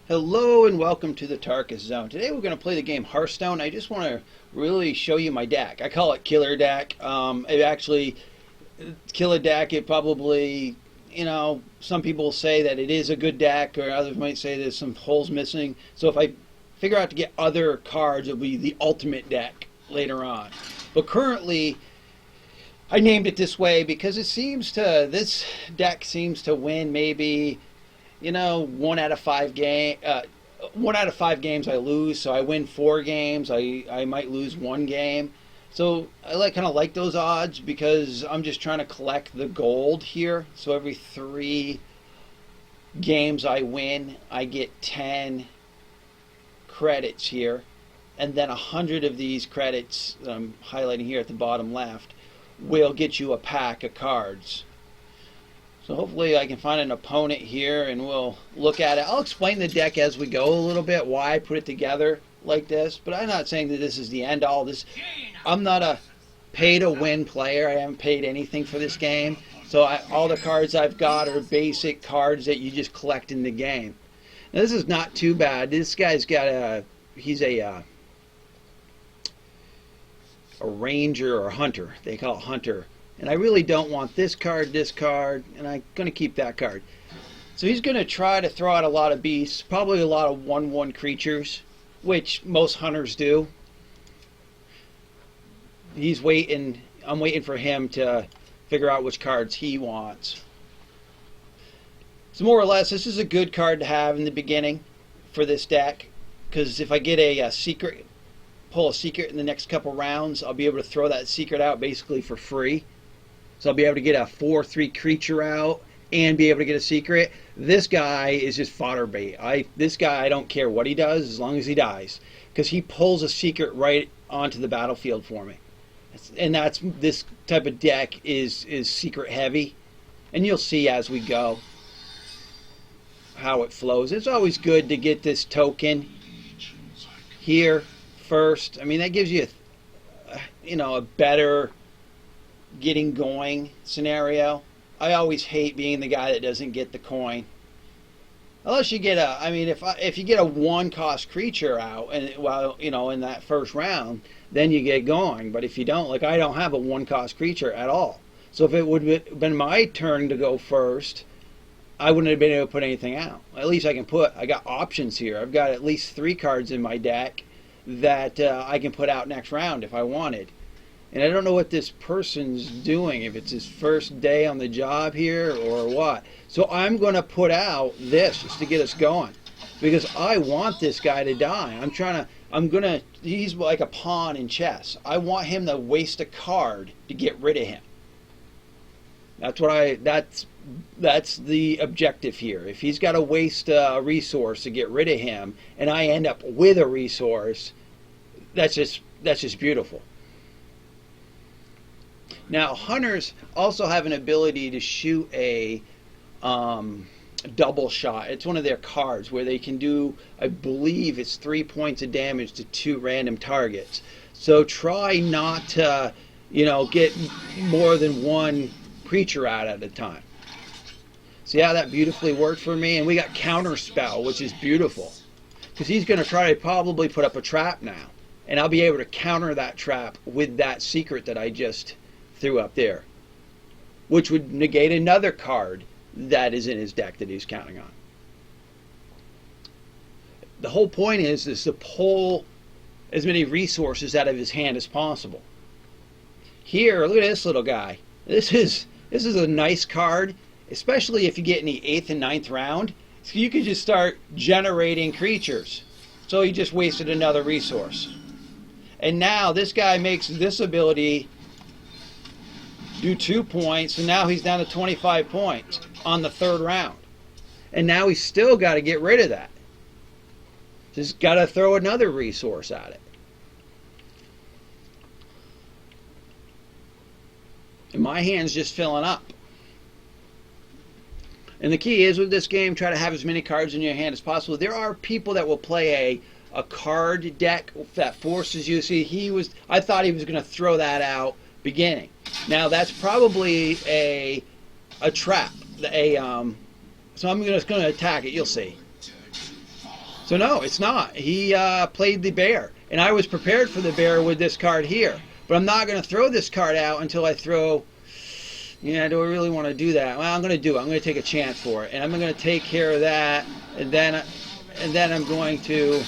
Hello and welcome to the Tarkis Zone. Today we're going to play the game Hearthstone. I just want to really show you my deck. I call it Killer Deck. Killer Deck, it probably, some people say that it is a good deck, or others might say there's some holes missing. So if I figure out to get other cards, it'll be the ultimate deck later on. But currently, I named it this way because this deck seems to win maybe 1 out of 5 games I lose, so I win 4 games. I might lose 1 game. So I kind of like those odds because I'm just trying to collect the gold here. So every 3 games I win, I get 10 credits here, and then 100 of these credits that I'm highlighting here at the bottom left will get you a pack of cards. So hopefully I can find an opponent here and we'll look at it. I'll explain the deck as we go a little bit, why I put it together like this. But I'm not saying that this is the end all. I'm not a pay-to-win player. I haven't paid anything for this game. So all the cards I've got are basic cards that you just collect in the game. Now this is not too bad. This guy's got he's a ranger or a hunter. They call it hunter. And I really don't want this card, and I'm going to keep that card. So he's going to try to throw out a lot of beasts, probably a lot of 1/1 creatures, which most hunters do. He's waiting. I'm waiting for him to figure out which cards he wants. So more or less, this is a good card to have in the beginning for this deck, because if I get a secret, pull a secret in the next couple rounds, I'll be able to throw that secret out basically for free. So I'll be able to get a 4/3 creature out and be able to get a secret. This guy is just fodder bait. This guy, I don't care what he does as long as he dies, because he pulls a secret right onto the battlefield for me. And this type of deck is secret heavy, and you'll see as we go how it flows. It's always good to get this token here first. I mean, that gives you a better getting going scenario. I always hate being the guy that doesn't get the coin, unless you get if you get a 1-cost creature out and in that first round, then you get going. But if you don't, like I don't have a 1-cost creature at all, so if it would have been my turn to go first, I wouldn't have been able to put anything out. At least I got options here. I've got at least 3 cards in my deck that I can put out next round if I wanted. And I don't know what this person's doing, if it's his first day on the job here or what. So I'm going to put out this just to get us going, because I want this guy to die. He's like a pawn in chess. I want him to waste a card to get rid of him. That's the objective here. If he's got to waste a resource to get rid of him, and I end up with a resource, that's just beautiful. Now, hunters also have an ability to shoot a double shot. It's one of their cards where they can do, I believe it's 3 points of damage to 2 random targets. So try not to, get more than 1 creature out at a time. See how that beautifully worked for me? And we got counter spell, which is beautiful, because he's going to try to probably put up a trap now, and I'll be able to counter that trap with that secret that I just threw up there, which would negate another card that is in his deck that he's counting on. The whole point is to pull as many resources out of his hand as possible. Here, look at this little guy. This is a nice card, especially if you get in the 8th and 9th round. So you could just start generating creatures. So he just wasted another resource. And now this guy makes this ability do 2 points, and now he's down to 25 points on the 3rd round. And now he's still got to get rid of that. Just got to throw another resource at it. And my hand's just filling up. And the key is with this game, try to have as many cards in your hand as possible. There are people that will play a card deck that forces you. See, I thought he was going to throw that out beginning. Now that's probably a trap. So I'm just going to attack it. You'll see. So no, it's not. He played the bear, and I was prepared for the bear with this card here. But I'm not going to throw this card out until I throw. Yeah, do I really want to do that? Well, I'm going to do it. I'm going to take a chance for it, and I'm going to take care of that, and then I'm going to.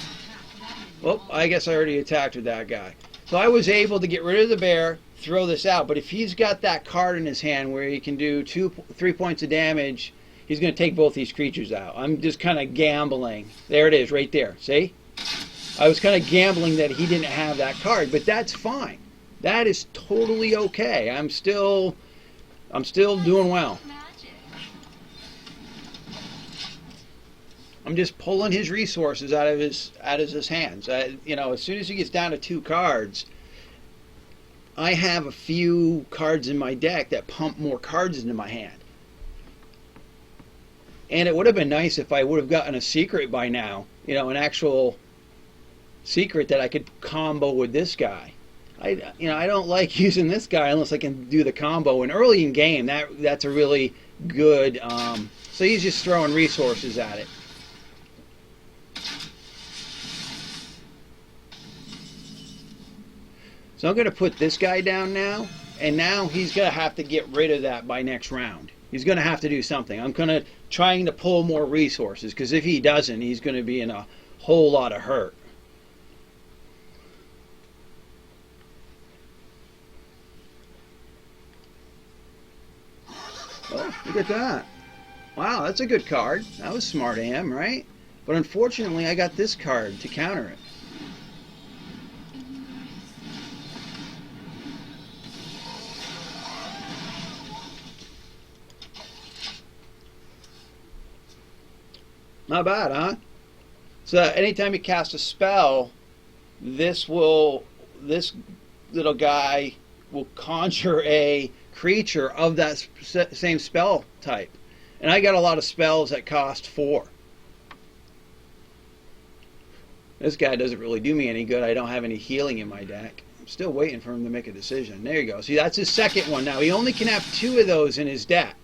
Well, I guess I already attacked with that guy. So I was able to get rid of the bear, throw this out. But if he's got that card in his hand where he can do 3 points of damage, he's going to take both these creatures out. I'm just kind of gambling. There it is, right there. See? I was kind of gambling that he didn't have that card, but that's fine. That is totally okay. I'm still doing well. I'm just pulling his resources out of his hands. You know, as soon as he gets down to 2 cards, I have a few cards in my deck that pump more cards into my hand. And it would have been nice if I would have gotten a secret by now. You know, an actual secret that I could combo with this guy. I don't like using this guy unless I can do the combo. And early in game, that's a really good. So he's just throwing resources at it. So I'm going to put this guy down now, and now he's going to have to get rid of that by next round. He's going to have to do something. I'm going to trying to pull more resources, because if he doesn't, he's going to be in a whole lot of hurt. Oh, look at that. Wow, that's a good card. That was smart of him, right? But unfortunately, I got this card to counter it. Not bad, huh? So anytime you cast a spell, this little guy will conjure a creature of that same spell type. And I got a lot of spells that cost 4. This guy doesn't really do me any good. I don't have any healing in my deck. I'm still waiting for him to make a decision. There you go. See, that's his second one now. He only can have 2 of those in his deck.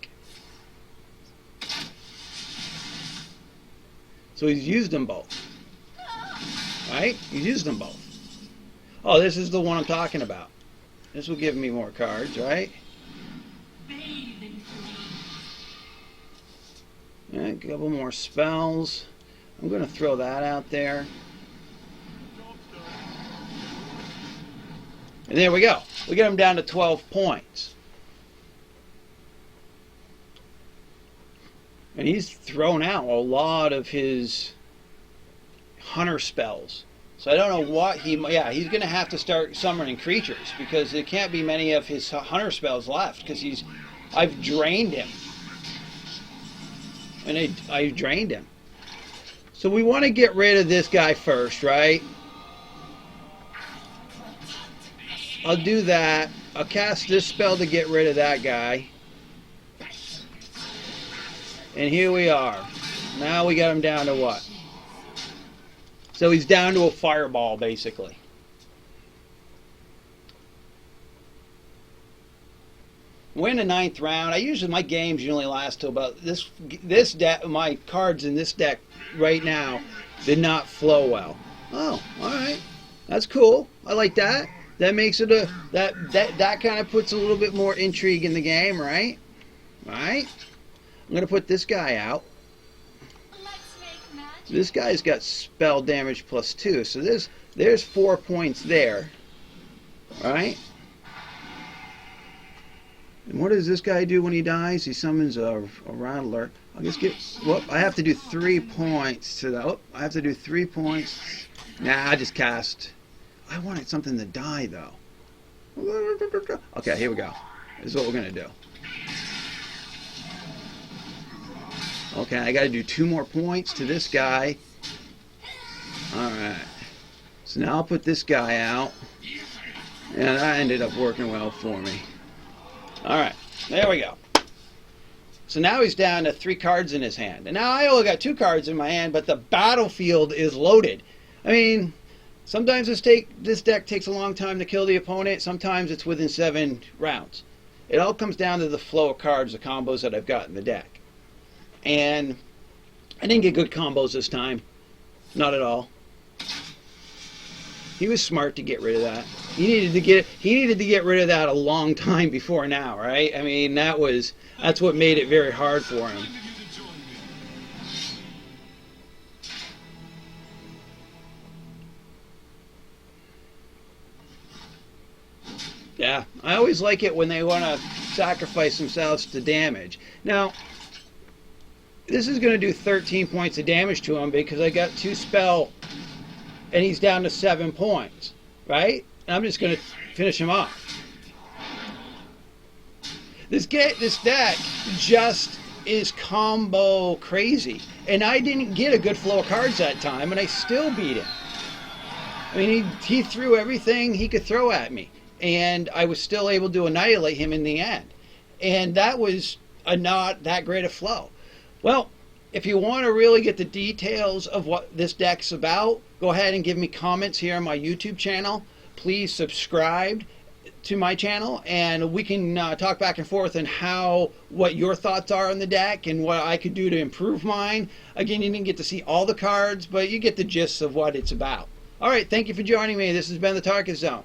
So he's used them both. Right? He's used them both. Oh, this is the one I'm talking about. This will give me more cards, right? Yeah, a couple more spells. I'm going to throw that out there. And there we go. We get him down to 12 points. And he's thrown out a lot of his hunter spells. So I don't know what he's going to have to start summoning creatures, because there can't be many of his hunter spells left, because I've drained him. And I drained him. So we want to get rid of this guy first, right? I'll do that. I'll cast this spell to get rid of that guy. And here we are. Now we got him down to what? So he's down to a fireball, basically. We're in the 9th round. My games usually last till about this deck. My cards in this deck right now did not flow well. Oh, all right. That's cool. I like that. That makes it that kind of puts a little bit more intrigue in the game, right? Right? I'm going to put this guy out. This guy's got spell damage +2, so there's 4 points there. Alright? And what does this guy do when he dies? He summons a rattler. I'll just get... Whoop, I have to do 3 points to that. I have to do 3 points. Nah, I just cast... I wanted something to die, though. Okay, here we go. This is what we're going to do. Okay, I got to do 2 more points to this guy. Alright. So now I'll put this guy out. And that ended up working well for me. Alright, there we go. So now he's down to 3 cards in his hand. And now I only got 2 cards in my hand, but the battlefield is loaded. I mean, sometimes this deck takes a long time to kill the opponent. Sometimes it's within 7 rounds. It all comes down to the flow of cards, the combos that I've got in the deck. And I didn't get good combos this time. Not at all. He was smart to get rid of that. He needed to get rid of that a long time before now, right? I mean, that's what made it very hard for him. Yeah, I always like it when they want to sacrifice themselves to damage. Now, this is going to do 13 points of damage to him because I got 2 spell and he's down to 7 points, right? And I'm just going to finish him off. This deck just is combo crazy. And I didn't get a good flow of cards that time, and I still beat him. I mean, he threw everything he could throw at me, and I was still able to annihilate him in the end. And that was not that great a flow. Well, if you want to really get the details of what this deck's about, go ahead and give me comments here on my YouTube channel. Please subscribe to my channel, and we can talk back and forth on what your thoughts are on the deck and what I could do to improve mine. Again, you didn't get to see all the cards, but you get the gist of what it's about. All right, thank you for joining me. This has been the Tarkis Zone.